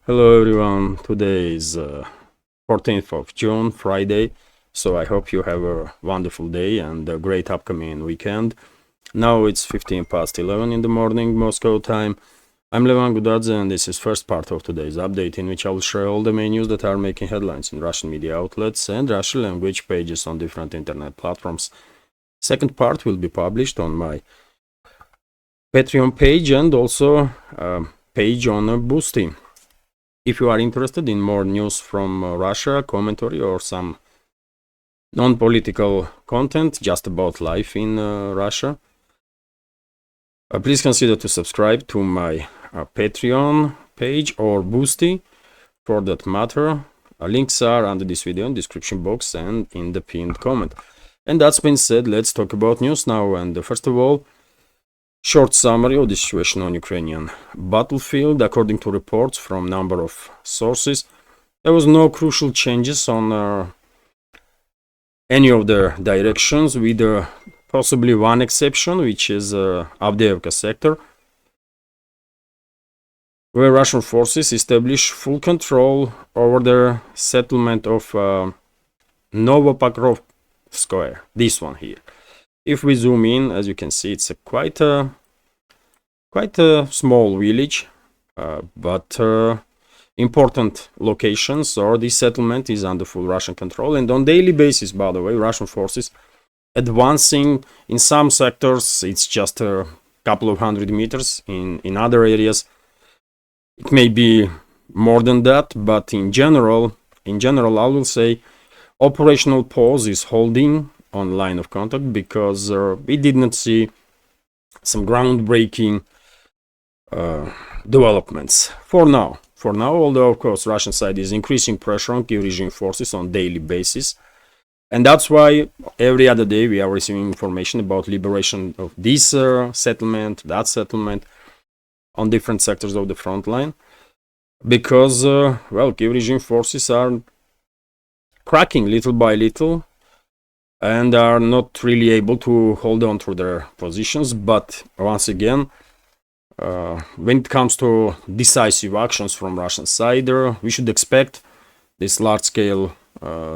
Hello everyone, today is 14th of June, Friday, so I hope you have a wonderful day and a great upcoming weekend. Now it's 15 past 11 in the morning, Moscow time. I'm Levan Gudadze and this is first part of today's update in which I will share all the main news that are making headlines in Russian media outlets and Russian language pages on different internet platforms. Second part will be published on my Patreon page and also page on Boosty. If you are interested in more news from Russia, commentary or some non-political content just about life in Russia, please consider to subscribe to my Patreon page or Boosty for that matter. Links are under this video in the description box and in the pinned comment. And that's been said, let's talk about news now. And first of all, short summary of the situation on Ukrainian battlefield. According to reports from number of sources, there was no crucial changes on any of the directions, with possibly one exception, which is Avdiivka sector, where Russian forces established full control over the settlement of Novopokrovskoye, this one here. If we zoom in, as you can see, it's quite a small village, but important locations, or this settlement is under full Russian control. And on daily basis, by the way, Russian forces advancing in some sectors, it's just a couple of 100 meters. In other areas, it may be more than that, but in general, I will say operational pause is holding on line of contact because we did not see some groundbreaking developments for now. Although of course Russian side is increasing pressure on Kiev regime forces on daily basis, and that's why every other day we are receiving information about liberation of this settlement, that settlement on different sectors of the front line, because well, Kiev regime forces are cracking little by little and are not really able to hold on to their positions. But once again, when it comes to decisive actions from Russian side, we should expect this large-scale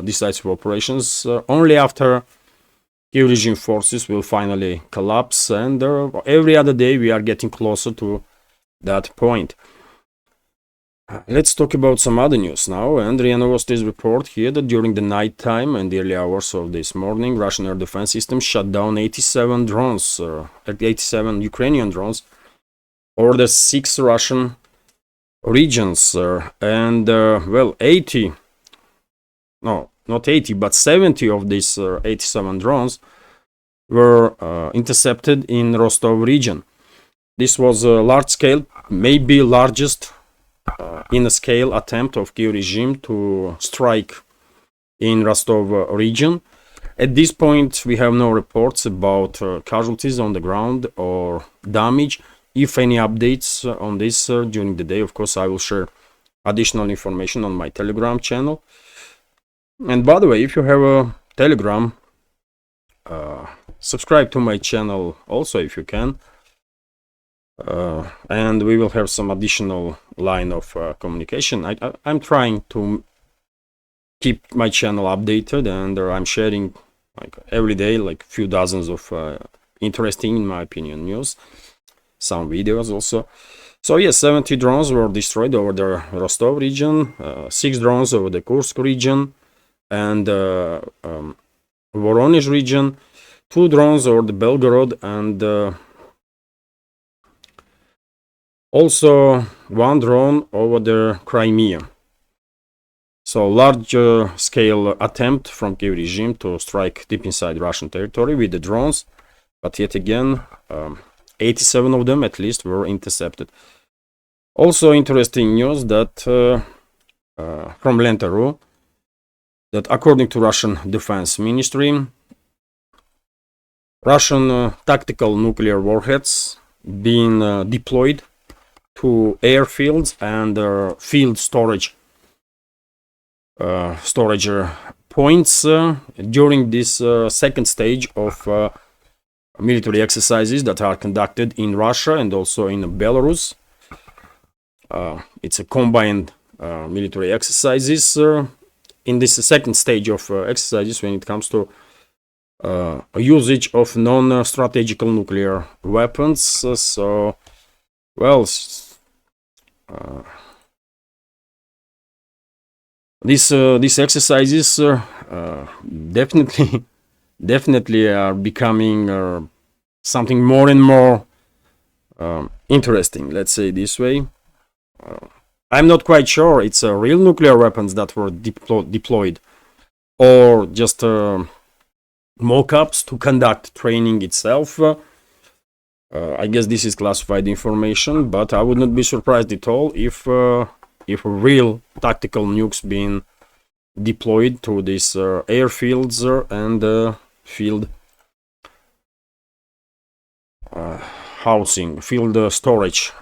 decisive operations only after Kiev regime forces will finally collapse, and every other day we are getting closer to that point. Let's talk about some other news now. And RIA Novosti's report here that during the night time and the early hours of this morning, Russian air defense systems shut down 87 drones, 87 Ukrainian drones over the 6 Russian regions, and well, 80, no, not 80, but 70 of these 87 drones were intercepted in Rostov region. This was a large-scale, maybe largest in a scale attempt of Kiev regime to strike in Rostov region. At this point, we have no reports about casualties on the ground or damage. If any updates on this during the day, of course, I will share additional information on my Telegram channel. And by the way, if you have a Telegram, subscribe to my channel also if you can. And we will have some additional line of communication. I'm trying to keep my channel updated, and I'm sharing like every day like few dozens of interesting, in my opinion, news, some videos also. So yes, 70 drones were destroyed over the Rostov region, 6 drones over the Kursk region and Voronezh region, 2 drones over the Belgorod, and also 1 drone over the Crimea. So large scale attempt from Kiev regime to strike deep inside Russian territory with the drones, but yet again 87 of them at least were intercepted. Also interesting news that from Lenta.ru, that according to Russian Defense Ministry, Russian tactical nuclear warheads being deployed to airfields and field storage points during this second stage of military exercises that are conducted in Russia and also in Belarus. It's a combined military exercises. In this second stage of exercises, when it comes to usage of non-strategical nuclear weapons. So, well, these exercises definitely are becoming something more and more interesting. Let's say this way. I'm not quite sure it's real nuclear weapons that were deployed, or just mock-ups to conduct training itself. I guess this is classified information, but I would not be surprised at all if real tactical nukes being deployed to these airfields and field housing, field storage.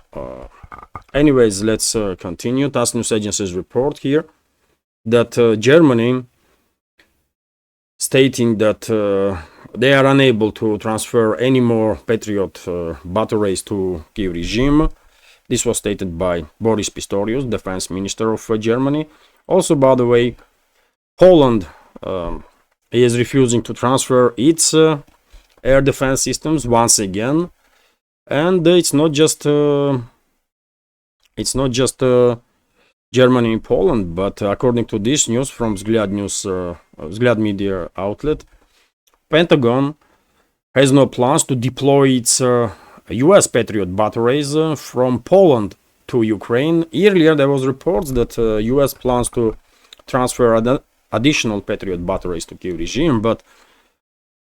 Anyways, let's continue. TASS News Agency's report here that Germany stating that they are unable to transfer any more Patriot batteries to Kiev regime. This was stated by Boris Pistorius, defense minister of Germany. Also, by the way, Poland is refusing to transfer its air defense systems once again, and it's not just Germany and Poland, but according to this news from Vzglad media outlet, Pentagon has no plans to deploy its US Patriot batteries from Poland to Ukraine. Earlier there was reports that US plans to transfer additional Patriot batteries to Kiev regime, but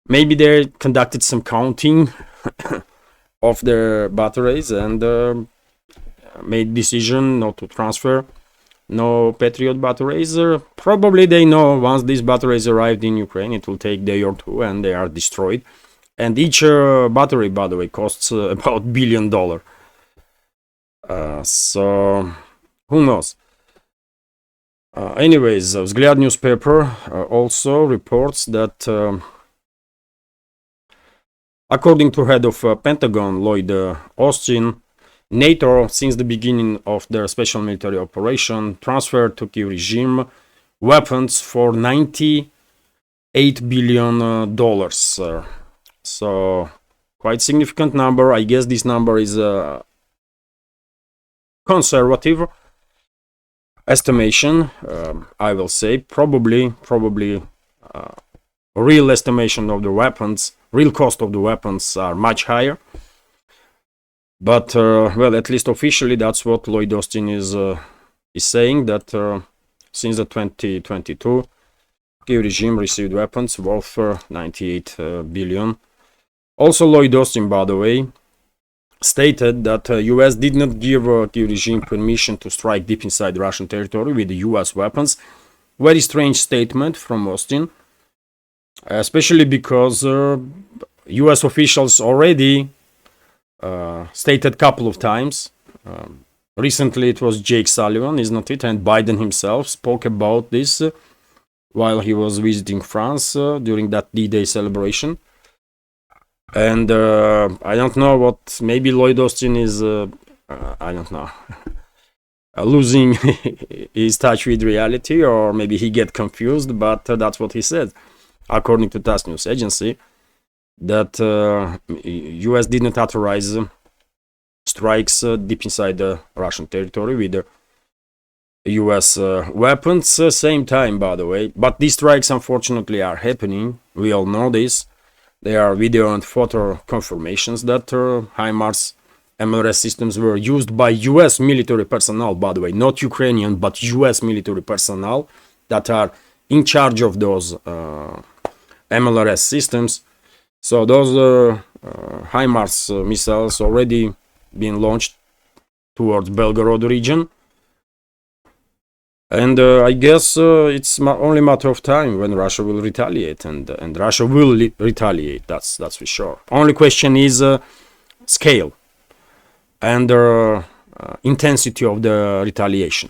maybe they conducted some counting of their batteries and made decision not to transfer no Patriot batteries. Probably they know once these batteries arrived in Ukraine, it will take a day or two and they are destroyed. And each battery, by the way, costs about $1 billion. So who knows? Anyways, Vzglad newspaper also reports that according to head of Pentagon Lloyd Austin, NATO, since the beginning of their special military operation, transferred to Kiev regime weapons for $98 billion. So, quite significant number. I guess this number is a conservative estimation. I will say probably real estimation of the weapons, real cost of the weapons are much higher. But well, at least officially, that's what Lloyd Austin is saying, that since the 2022, Kiev regime received weapons worth 98 billion. Also, Lloyd Austin, by the way, stated that US did not give Kiev regime permission to strike deep inside Russian territory with the US weapons. Very strange statement from Austin, especially because US officials already stated a couple of times. Recently it was Jake Sullivan, isn't it? And Biden himself spoke about this while he was visiting France during that D-Day celebration. And I don't know what, maybe Lloyd Austin is, I don't know, losing his touch with reality, or maybe he get confused, but that's what he said, according to TASS News Agency, that US did not authorize strikes deep inside the Russian territory with the US weapons. Same time, by the way, but these strikes unfortunately are happening. We all know this. There are video and photo confirmations that HIMARS MLRS systems were used by US military personnel, by the way, not Ukrainian, but US military personnel that are in charge of those MLRS systems. So those HIMARS missiles already been launched towards Belgorod region. And I guess it's only a matter of time when Russia will retaliate, and Russia will retaliate, that's for sure. Only question is scale and intensity of the retaliation.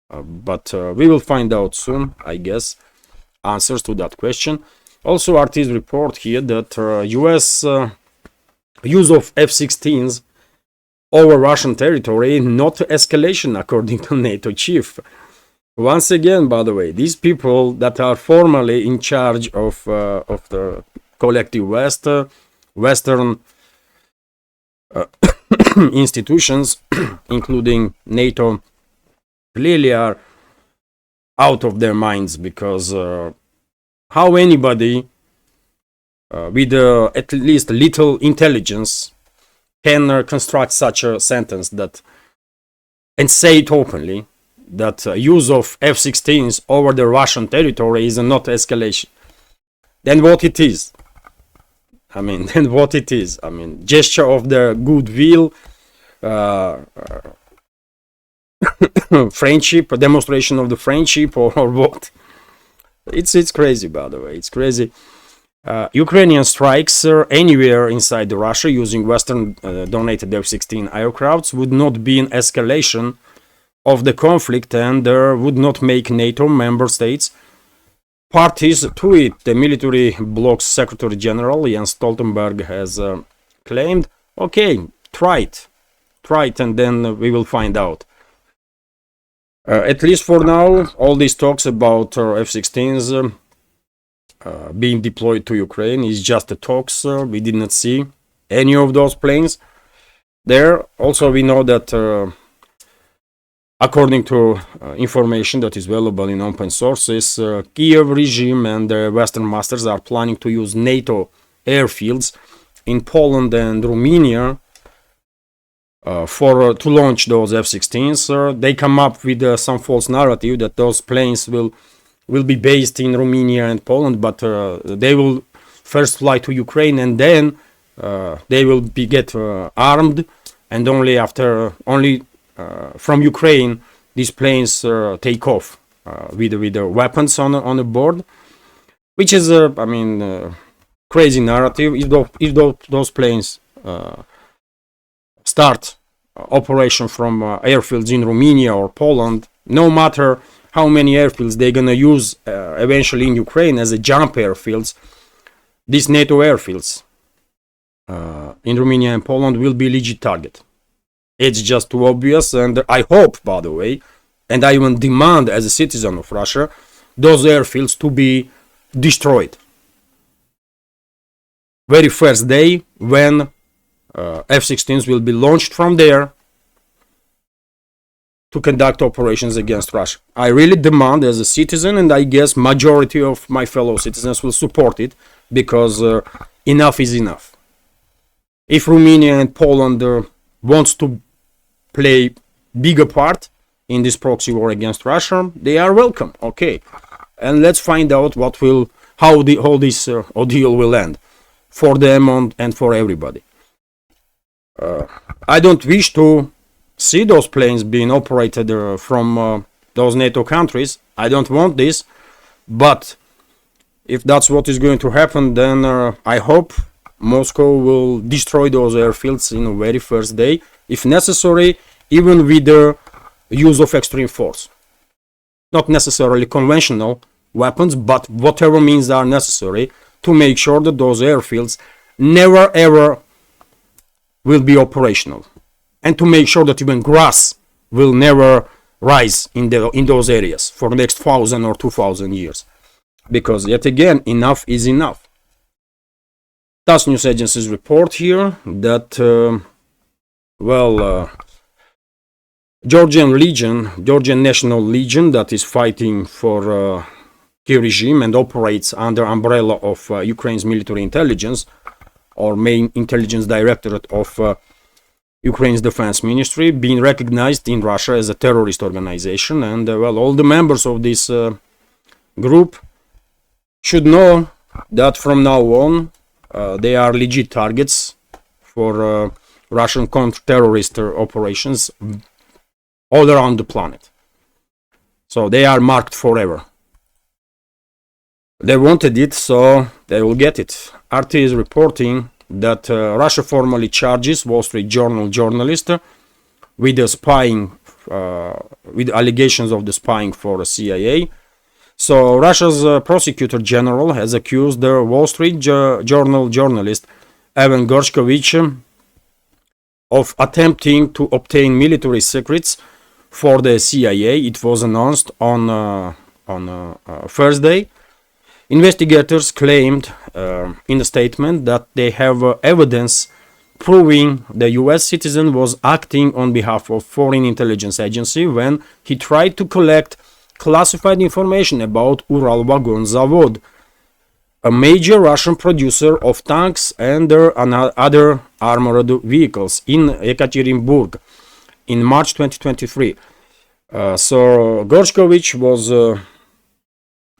But we will find out soon, I guess, answers to that question. Also, RT's report here that US use of F-16s over Russian territory, not escalation, according to NATO chief. Once again, by the way, these people that are formally in charge of the collective West, Western institutions, including NATO, clearly are out of their minds, because how anybody with at least little intelligence can construct such a sentence that and say it openly, that use of F-16s over the Russian territory is not escalation. Then what it is? I mean, then what it is? I mean, gesture of the goodwill, friendship, a demonstration of the friendship, or what? It's crazy, by the way. It's crazy. Ukrainian strikes anywhere inside Russia using Western donated F-16 aircrafts would not be an escalation of the conflict, and would not make NATO member states parties to it. The military bloc's Secretary General Jens Stoltenberg has claimed, okay, try it, and then we will find out. At least for now, all these talks about F-16s being deployed to Ukraine is just the talks. We did not see any of those planes there. Also, we know that according to information that is available in open sources, Kiev regime and the Western masters are planning to use NATO airfields in Poland and Romania to launch those F-16s. They come up with some false narrative that those planes will be based in Romania and Poland, but they will first fly to Ukraine, and then they will get armed, and only from Ukraine these planes take off with the weapons on the board, which is I mean, crazy narrative. If those planes start operation from airfields in Romania or Poland, no matter how many airfields they're gonna use eventually in Ukraine as a jump airfields, these NATO airfields in Romania and Poland will be legit target. It's just too obvious, and I hope, by the way, and I even demand as a citizen of Russia, those airfields to be destroyed. Very first day when F-16s will be launched from there to conduct operations against Russia. I really demand as a citizen, and I guess majority of my fellow citizens will support it, because enough is enough. If Romania and Poland wants to play bigger part in this proxy war against Russia, they are welcome. Okay, and let's find out how this ordeal will end for them and for everybody. I don't wish to see those planes being operated from those NATO countries. I don't want this, but if that's what is going to happen, then I hope Moscow will destroy those airfields in the very first day, if necessary, even with the use of extreme force. Not necessarily conventional weapons, but whatever means are necessary to make sure that those airfields never ever will be operational, and to make sure that even grass will never rise in those areas for the next 1,000 or 2,000 years. Because yet again, enough is enough. TASS news agencies report here that Georgian National Legion, that is fighting for Kiev regime and operates under umbrella of Ukraine's military intelligence, or main intelligence directorate of Ukraine's defense ministry, being recognized in Russia as a terrorist organization. And all the members of this group should know that from now on they are legit targets for Russian counter-terrorist operations all around the planet. So they are marked forever. They wanted it, so they will get it. RT is reporting that Russia formally charges Wall Street Journal journalist with with allegations of the spying for the CIA. So Russia's prosecutor general has accused the Wall Street Journal journalist Gershkovich of attempting to obtain military secrets for the CIA. It was announced on Thursday. Investigators claimed in a statement that they have evidence proving the US citizen was acting on behalf of foreign intelligence agency when he tried to collect classified information about Ural Vagon Zavod, a major Russian producer of tanks and other armored vehicles in Yekaterinburg in March 2023. So Gershkovich was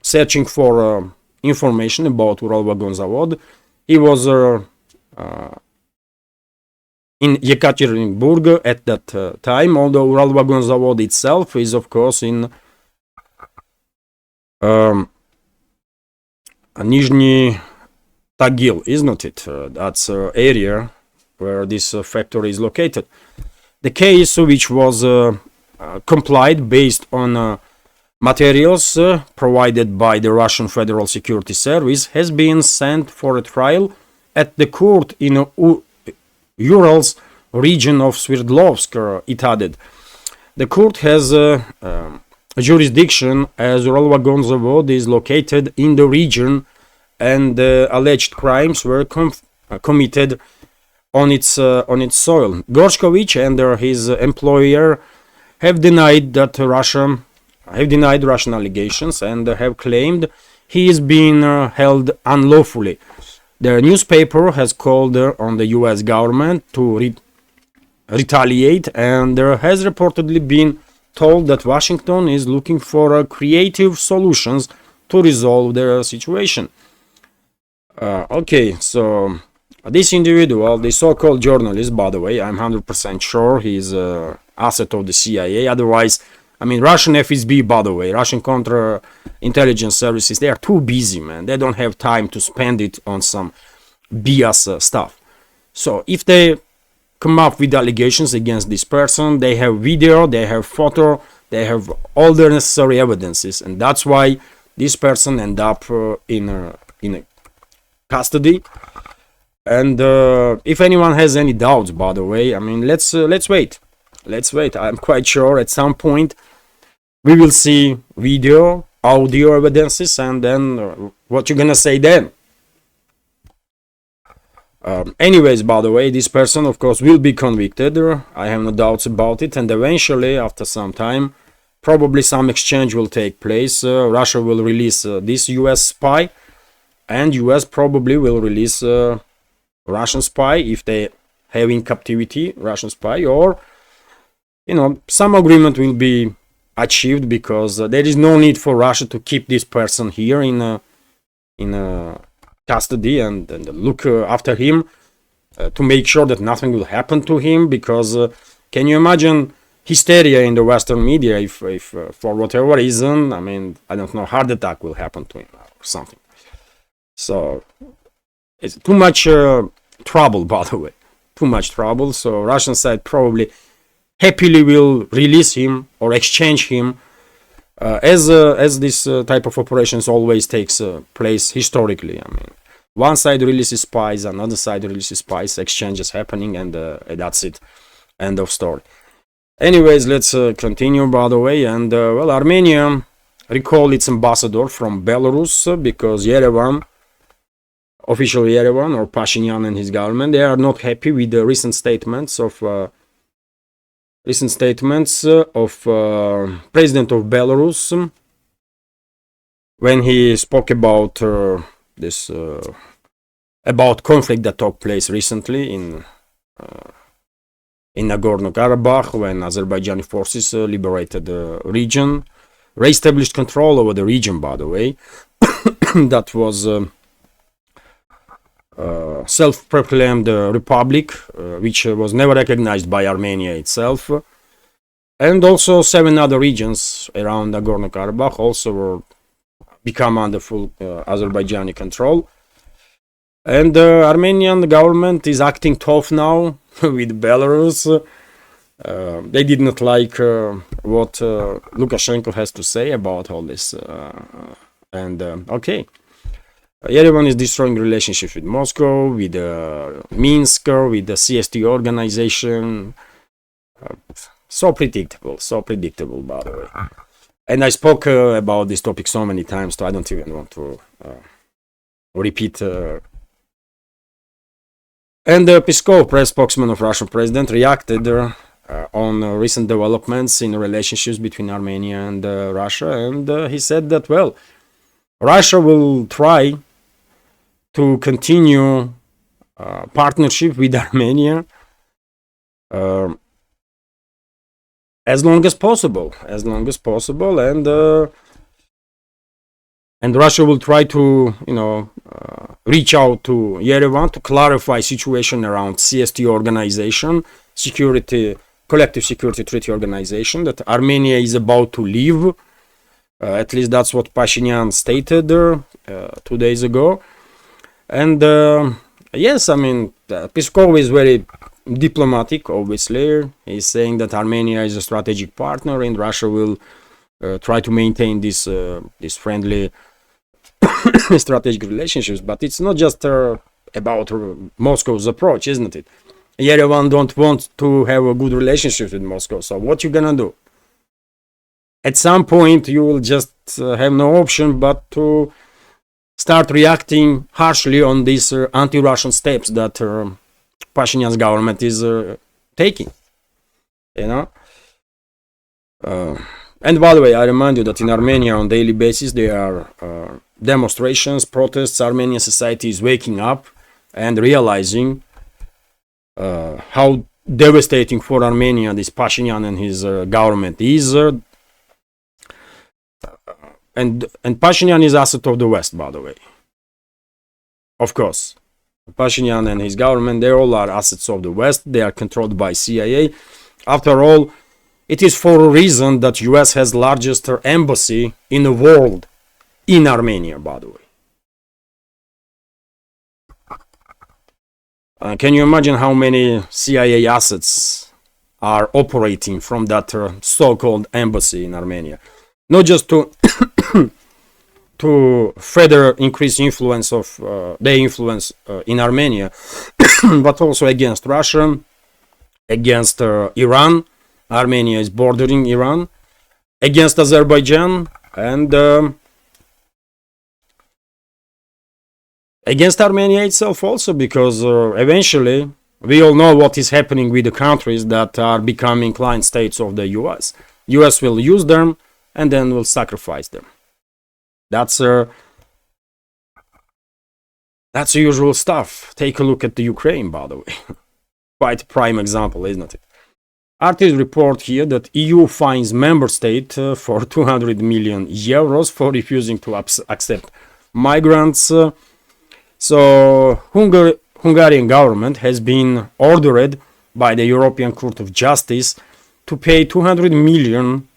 searching for information about Ural Vagon Zavod. He was in Yekaterinburg at that time, although Ural Vagon Zavod itself is of course in Nizhny Tagil, isn't it? That's area where this factory is located. The case, which was complied based on materials provided by the Russian Federal Security Service, has been sent for a trial at the court in Urals region of Sverdlovsk, it added. The court has jurisdiction as Ural Vagon Zavod is located in the region and alleged crimes were committed on its soil. Gershkovich and his employer have denied Russian allegations and have claimed he is being held unlawfully. The newspaper has called on the US government to retaliate and has reportedly been told that Washington is looking for creative solutions to resolve the situation. Okay, so this individual, the so-called journalist, by the way, I'm 100% sure he's an asset of the CIA. Otherwise, I mean, Russian FSB, by the way, Russian counter-intelligence services, they are too busy, man. They don't have time to spend it on some BS stuff. So if they come up with allegations against this person, they have video, they have photo, they have all the necessary evidences, and that's why this person end up in custody. And if anyone has any doubts, by the way, I mean, let's wait. I'm quite sure at some point we will see video, audio evidences, and then what you're gonna say then. Anyways, by the way, this person, of course, will be convicted. I have no doubts about it. And eventually, after some time, probably some exchange will take place. Russia will release this US spy, and US probably will release Russian spy if they have in captivity Russian spy, or some agreement will be achieved, because there is no need for Russia to keep this person here in custody and look after him to make sure that nothing will happen to him. Because can you imagine hysteria in the Western media if for whatever reason, I mean, I don't know, heart attack will happen to him or something. So it's too much trouble, by the way, too much trouble. So Russian side probably happily will release him or exchange him, as this type of operations always takes place historically. I mean, one side releases spies, another side releases spies, exchanges happening, and that's it. End of story. Anyways, let's continue, by the way. And well, Armenia recalled its ambassador from Belarus because Yerevan, official Yerevan or Pashinyan and his government, they are not happy with the recent statements of President of Belarus when he spoke about this about conflict that took place recently in Nagorno-Karabakh, when Azerbaijani forces liberated the region, re-established control over the region, by the way. That was self-proclaimed republic, which was never recognized by Armenia itself. And also 7 other regions around Nagorno-Karabakh also were become under full Azerbaijani control. And the Armenian government is acting tough now with Belarus. They did not like what Lukashenko has to say about all this. Okay. Yerevan is destroying relationships with Moscow, with Minsk, with the CST organization. So predictable, by the way. And I spoke about this topic so many times, so I don't even want to repeat. And Peskov, press spokesman of Russian president, reacted on recent developments in relationships between Armenia and Russia, and he said that, well, Russia will try to continue partnership with Armenia as long as possible, and Russia will try to, reach out to Yerevan to clarify situation around CST organization, collective security treaty organization, that Armenia is about to leave. At least that's what Pashinyan stated 2 days ago. And yes, I mean, Peskov is very diplomatic, obviously. He's saying that Armenia is a strategic partner and Russia will try to maintain this friendly strategic relationships. But it's not just about Moscow's approach, isn't it? Yerevan don't want to have a good relationship with Moscow. So what you gonna do? At some point, you will just have no option but to start reacting harshly on these anti-Russian steps that Pashinyan's government is taking. And by the way, I remind you that in Armenia on daily basis there are demonstrations, protests. Armenian society is waking up and realizing how devastating for Armenia this Pashinyan and his government is. And Pashinyan is asset of the West, by the way. Of course, Pashinyan and his government, they all are assets of the West. They are controlled by CIA. After all, it is for a reason that US has largest embassy in the world in Armenia, by the way. Can you imagine how many CIA assets are operating from that so-called embassy in Armenia? Not just to to further increase influence of their influence in Armenia, but also against Russia, against Iran. Armenia is bordering Iran, against Azerbaijan, and against Armenia itself also, because eventually we all know what is happening with the countries that are becoming client states of the US. US will use them and then will sacrifice them. That's usual stuff. Take a look at the Ukraine, by the way. Quite a prime example, isn't it? Artists report here that EU fines member state for 200 million euros for refusing to accept migrants. So Hungarian government has been ordered by the European Court of Justice to pay 200 million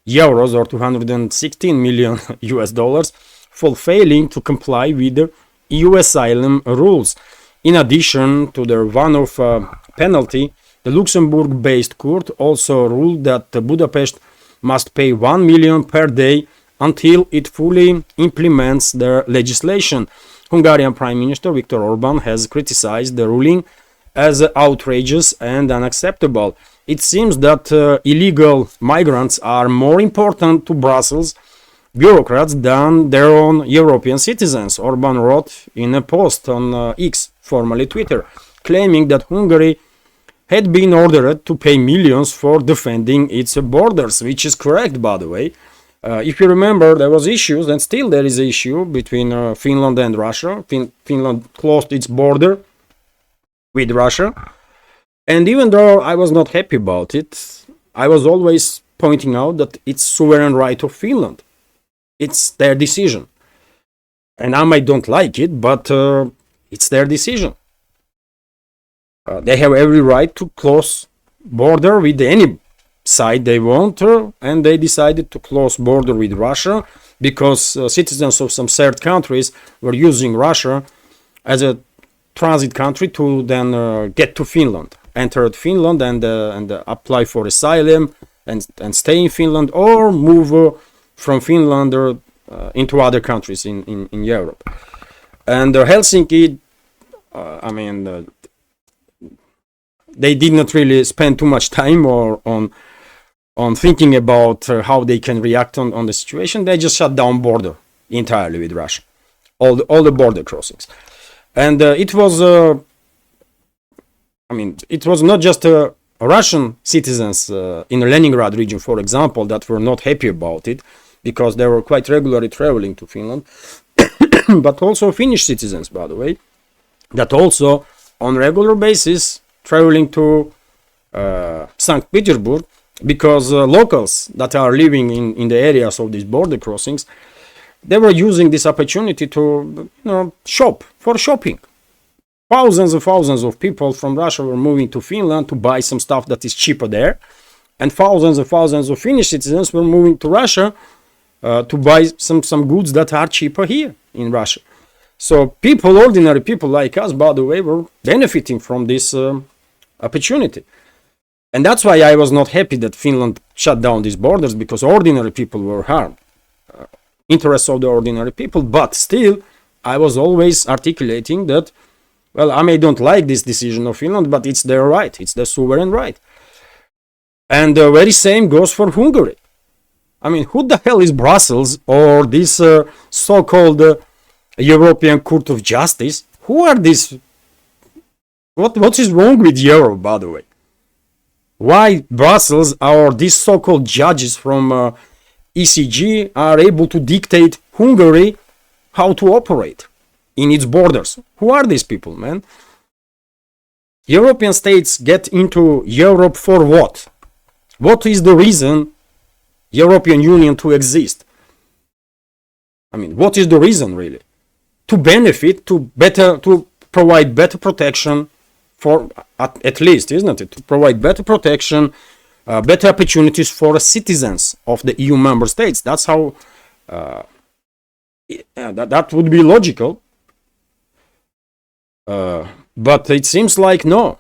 euros or 216 million US dollars for failing to comply with the EU asylum rules. In addition to the one-off penalty, the Luxembourg-based court also ruled that Budapest must pay 1 million per day until it fully implements the legislation. Hungarian Prime Minister Viktor Orban has criticized the ruling as outrageous and unacceptable. It seems that illegal migrants are more important to Brussels bureaucrats than their own European citizens, Orban wrote in a post on X, formerly Twitter, claiming that Hungary had been ordered to pay millions for defending its borders, which is correct, by the way. If you remember, there was issues, and still there is an issue between Finland and Russia. Finland closed its border with Russia. And even though I was not happy about it, I was always pointing out that it's sovereign right of Finland. It's their decision. And I might don't like it, but it's their decision. They have every right to close border with any side they want, and they decided to close border with Russia because citizens of some third countries were using Russia as a transit country to then get to Finland, enter Finland and apply for asylum and stay in Finland, or move from Finland into other countries in Europe. And Helsinki, I mean, they did not really spend too much time on thinking about how they can react on the situation. They just shut down border entirely with Russia, all the border crossings. And it was, I mean, it was not just Russian citizens in the Leningrad region, for example, that were not happy about it, because they were quite regularly traveling to Finland, but also Finnish citizens, by the way, that also on regular basis traveling to St. Petersburg, because locals that are living in the areas of these border crossings, they were using this opportunity to shop, for shopping. Thousands and thousands of people from Russia were moving to Finland to buy some stuff that is cheaper there, and thousands of Finnish citizens were moving to Russia to buy some goods that are cheaper here in Russia. So people, ordinary people like us, by the way, were benefiting from this opportunity. And that's why I was not happy that Finland shut down these borders, because ordinary people were harmed. Interests of the ordinary people, but still I was always articulating that, well, I may don't like this decision of Finland, but it's their right, it's their sovereign right. And the very same goes for Hungary. I mean, who the hell is Brussels or this so-called European Court of Justice? Who are these? What is wrong with Europe, by the way? Why Brussels or these so-called judges from ECG are able to dictate Hungary how to operate in its borders? Who are these people, man? European states get into Europe for what? What is the reason European Union to exist? I mean, what is the reason really? To benefit, to provide better protection for, at least, isn't it? To provide better protection, better opportunities for citizens of the EU member states. That's how that would be logical. But it seems like no.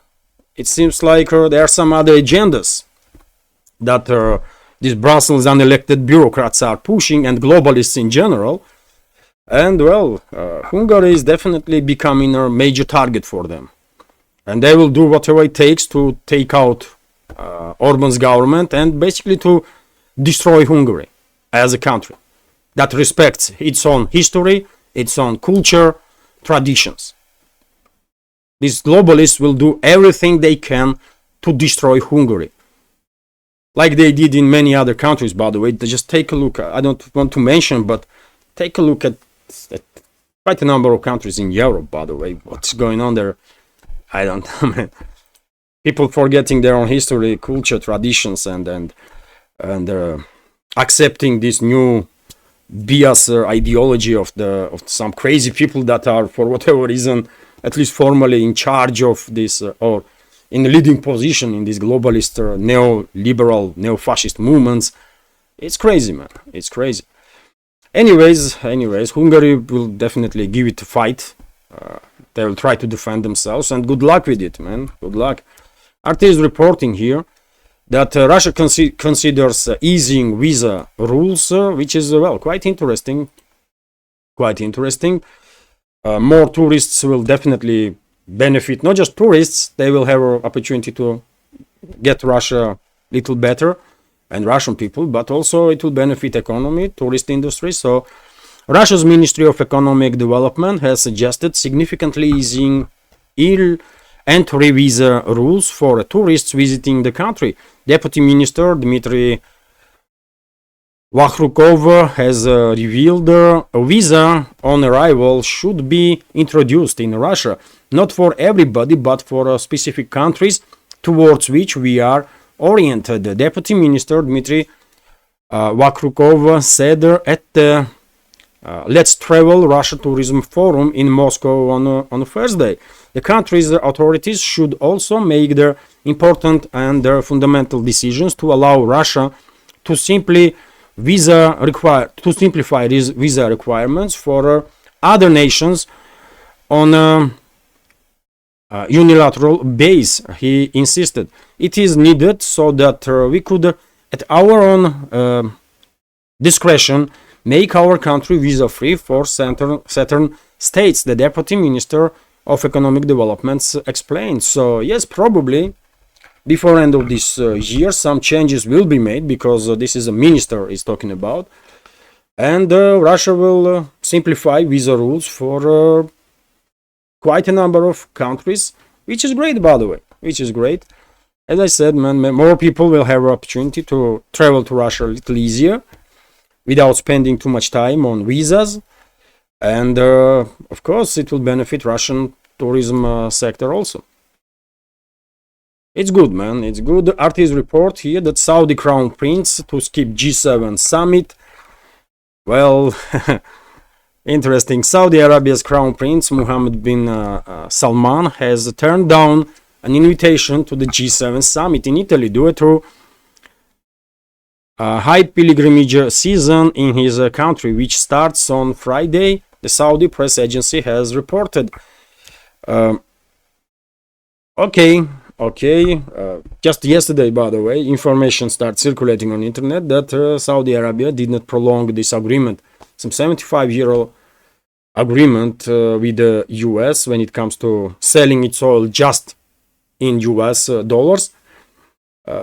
It seems like there are some other agendas that these Brussels unelected bureaucrats are pushing, and globalists in general. And well, Hungary is definitely becoming a major target for them. And they will do whatever it takes to take out Orban's government and basically to destroy Hungary as a country that respects its own history, its own culture, traditions. These globalists will do everything they can to destroy Hungary, like they did in many other countries, by the way. Just take a look. I don't want to mention, but take a look at quite a number of countries in Europe, by the way. What's going on there? I don't know. People forgetting their own history, culture, traditions, and accepting this new bias ideology of some crazy people that are, for whatever reason, at least formally in charge of this or in a leading position in these globalist, neoliberal, neo-fascist movements. It's crazy, man. It's crazy. Anyways, Hungary will definitely give it a fight. They will try to defend themselves, and good luck with it, man. Good luck. RT is reporting here that Russia considers easing visa rules, which is, well, quite interesting. Quite interesting. More tourists will definitely benefit. Not just tourists, they will have an opportunity to get Russia a little better, and Russian people, but also it will benefit economy, tourist industry. So Russia's Ministry of Economic Development has suggested significantly easing entry visa rules for tourists visiting the country. Deputy Minister Dmitry Vakhrukov has revealed a visa on arrival should be introduced in Russia, not for everybody, but for specific countries towards which we are oriented. The Deputy Minister Dmitry Vakhrukov said at the Let's Travel Russia Tourism Forum in Moscow on Thursday. The country's authorities should also make their important and their fundamental decisions to allow Russia to simplify these visa requirements for other nations on a unilateral base, he insisted. It is needed so that we could, at our own discretion, make our country visa-free for certain states, the Deputy Minister of Economic Development explained. So yes, probably before end of this year some changes will be made, because this is a minister is talking about, and Russia will simplify visa rules for quite a number of countries, which is great, by the way, which is great. As I said, man, more people will have an opportunity to travel to Russia a little easier without spending too much time on visas. And of course, it will benefit Russian tourism sector also. It's good, man. It's good. RT's report here that Saudi Crown Prince to skip G7 summit. Well, interesting. Saudi Arabia's Crown Prince Mohammed bin Salman has turned down an invitation to the G7 summit in Italy due to a high pilgrimage season in his country, which starts on Friday, the Saudi press agency has reported. Just yesterday, by the way, information started circulating on the internet that Saudi Arabia did not prolong this agreement, some 75-year-old agreement with the US when it comes to selling its oil just in US dollars.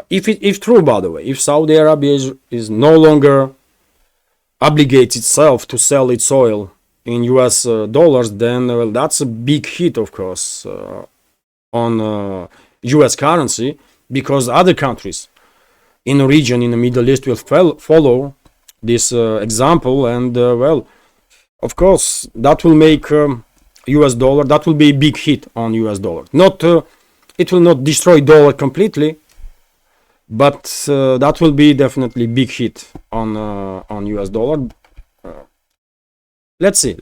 If true, by the way, if Saudi Arabia is no longer obligates itself to sell its oil in US dollars, then well, that's a big hit, of course, on US currency, because other countries in the region, in the Middle East, will follow this example, and well, of course, that will make US dollar, that will be a big hit on US dollar. Not it will not destroy dollar completely, but that will be definitely big hit on US dollar. Let's see.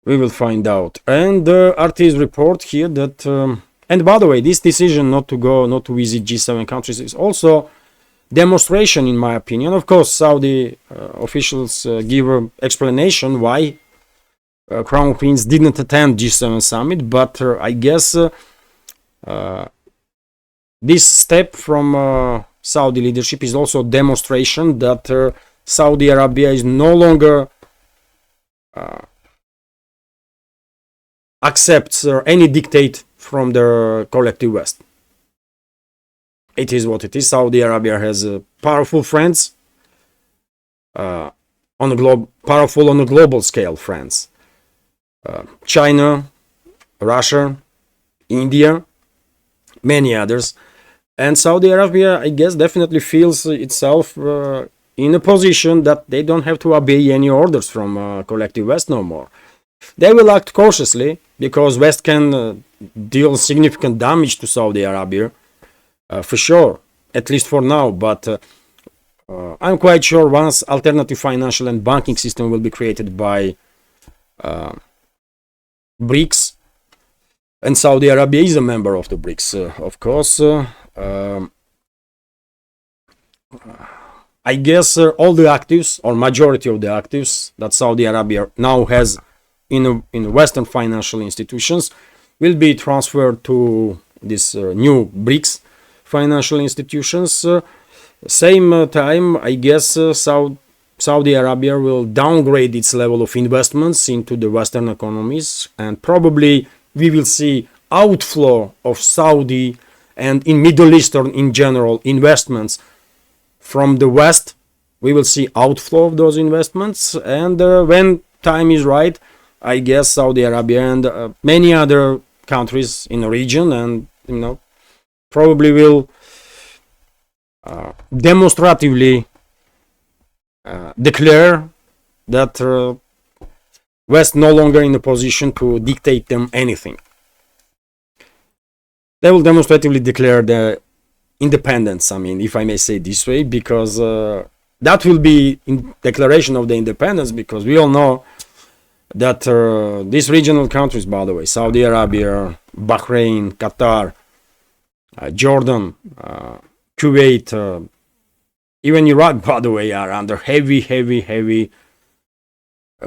We will find out. And RT's report here that and by the way, this decision not to visit G7 countries is also demonstration, in my opinion. Of course, Saudi officials give an explanation why Crown Prince didn't attend G7 summit, but I guess this step from Saudi leadership is also a demonstration that Saudi Arabia is no longer accepts any dictate from the collective West. It is what it is. Saudi Arabia has powerful friends powerful on a global scale friends. China, Russia, India, many others. And Saudi Arabia, I guess, definitely feels itself in a position that they don't have to obey any orders from collective West no more. They will act cautiously, because West can deal significant damage to Saudi Arabia, for sure, at least for now. But I'm quite sure once alternative financial and banking system will be created by BRICS, and Saudi Arabia is a member of the BRICS, of course. I guess all the actives, or majority of the actives that Saudi Arabia now has in Western financial institutions, will be transferred to this new BRICS financial institutions. Same time, I guess Saudi Arabia will downgrade its level of investments into the Western economies, and probably we will see outflow of Saudi and in Middle Eastern in general investments from the West. We will see outflow of those investments, and when time is right, I guess Saudi Arabia and many other countries in the region, and probably will demonstratively declare that West no longer in a position to dictate them anything. They will demonstratively declare the independence, I mean, if I may say this way, because that will be in declaration of the independence, because we all know that these regional countries, by the way, Saudi Arabia, Bahrain, Qatar, Jordan, Kuwait, even Iraq, by the way, are under heavy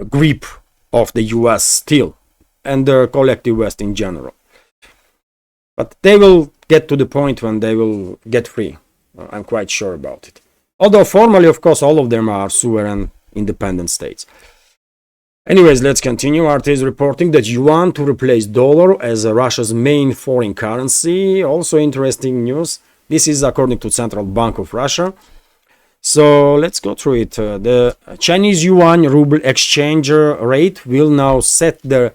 grip of the US still, and the collective West in general. But they will get to the point when they will get free. I'm quite sure about it. Although formally, of course, all of them are sovereign independent states. Anyways, let's continue. RT is reporting that yuan to replace dollar as Russia's main foreign currency. Also interesting news. This is according to Central Bank of Russia. So let's go through it. The Chinese yuan ruble exchange rate will now set the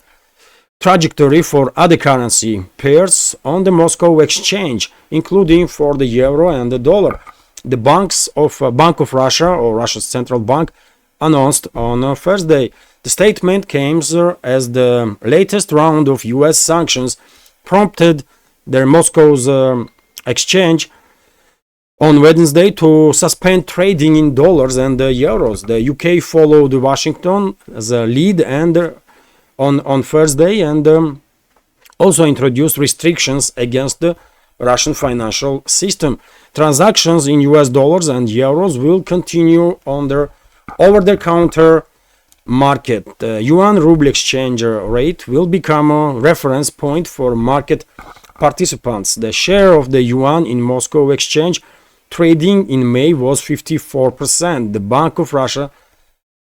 trajectory for other currency pairs on the Moscow exchange, including for the euro and the dollar. The Bank of Russia, or Russia's central bank, announced on Thursday. The statement comes as the latest round of US sanctions prompted the Moscow's exchange on Wednesday to suspend trading in dollars and euros. The UK followed Washington as a lead and on Thursday and also introduced restrictions against the Russian financial system. Transactions in US dollars and euros will continue on their over-the-counter market. The yuan ruble exchange rate will become a reference point for market participants. The share of the yuan in Moscow exchange trading in May was 54%. The Bank of Russia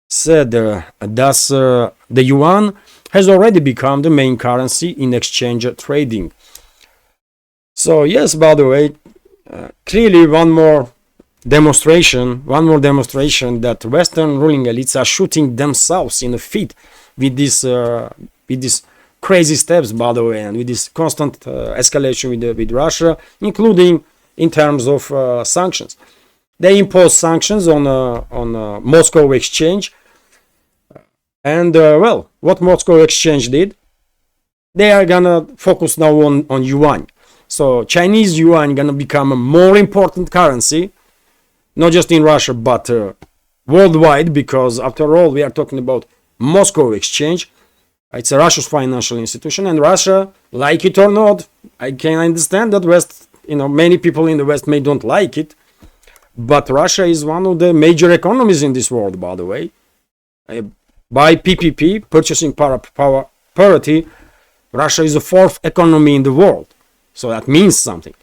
said thus the yuan has already become the main currency in exchange trading. So yes, by the way, clearly one more demonstration that Western ruling elites are shooting themselves in the feet with these crazy steps, by the way, and with this constant escalation with Russia, including in terms of sanctions. They imposed sanctions on Moscow exchange, and well, what Moscow exchange did, they are gonna focus now on yuan. So Chinese yuan gonna become a more important currency, not just in Russia but worldwide, because after all we are talking about Moscow exchange. It's a Russia's financial institution, and Russia, like it or not, I can understand that West, many people in the West may don't like it, but Russia is one of the major economies in this world, by the way. By PPP, purchasing power parity, Russia is the fourth economy in the world. So that means something.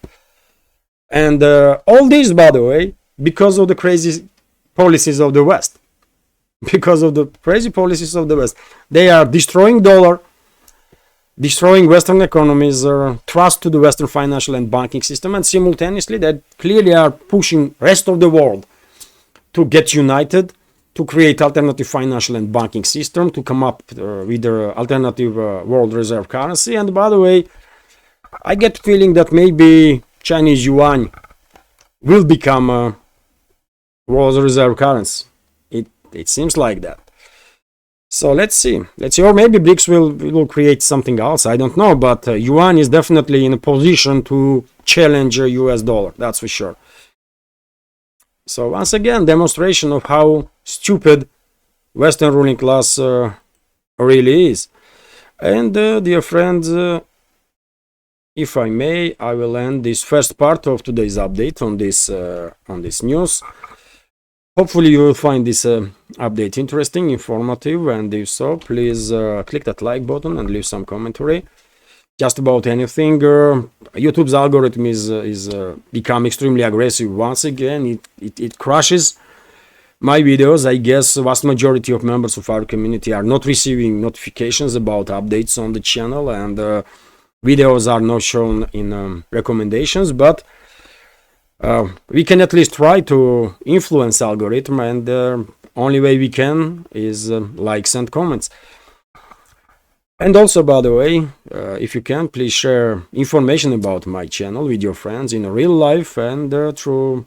And all this, by the way, because of the crazy policies of the West. Because of the crazy policies of the West. They are destroying dollar, destroying Western economies, trust to the Western financial and banking system, and simultaneously they clearly are pushing rest of the world to get united, to create alternative financial and banking system, to come up with their alternative world reserve currency. And by the way, I get feeling that maybe Chinese yuan will become a world reserve currency. It seems like that. So let's see, or maybe BRICS will create something else. I don't know, but yuan is definitely in a position to challenge US dollar. That's for sure. So once again, demonstration of how stupid Western ruling class really is. And dear friends, if I may, I will end this first part of today's update on this news. Hopefully you will find this update interesting, informative, and if so, please click that like button and leave some commentary. Just about anything. YouTube's algorithm is become extremely aggressive once again. It crushes my videos. I guess the vast majority of members of our community are not receiving notifications about updates on the channel, and videos are not shown in recommendations, but we can at least try to influence algorithm, and the only way we can is likes and comments. And also, by the way, if you can, please share information about my channel with your friends in real life and through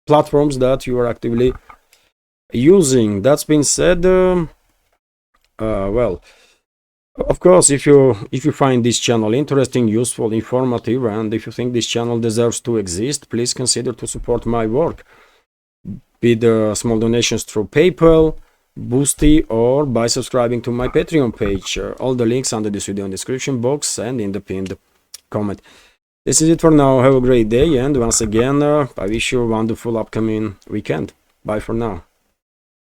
platforms that you are actively using. That's been said, well, of course, if you find this channel interesting, useful, informative, and if you think this channel deserves to exist, please consider to support my work with small donations through PayPal, Boosty, or by subscribing to my Patreon page. All the links under this video in the description box and in the pinned comment. This is it for now. Have a great day, and once again, I wish you a wonderful upcoming weekend. Bye for now.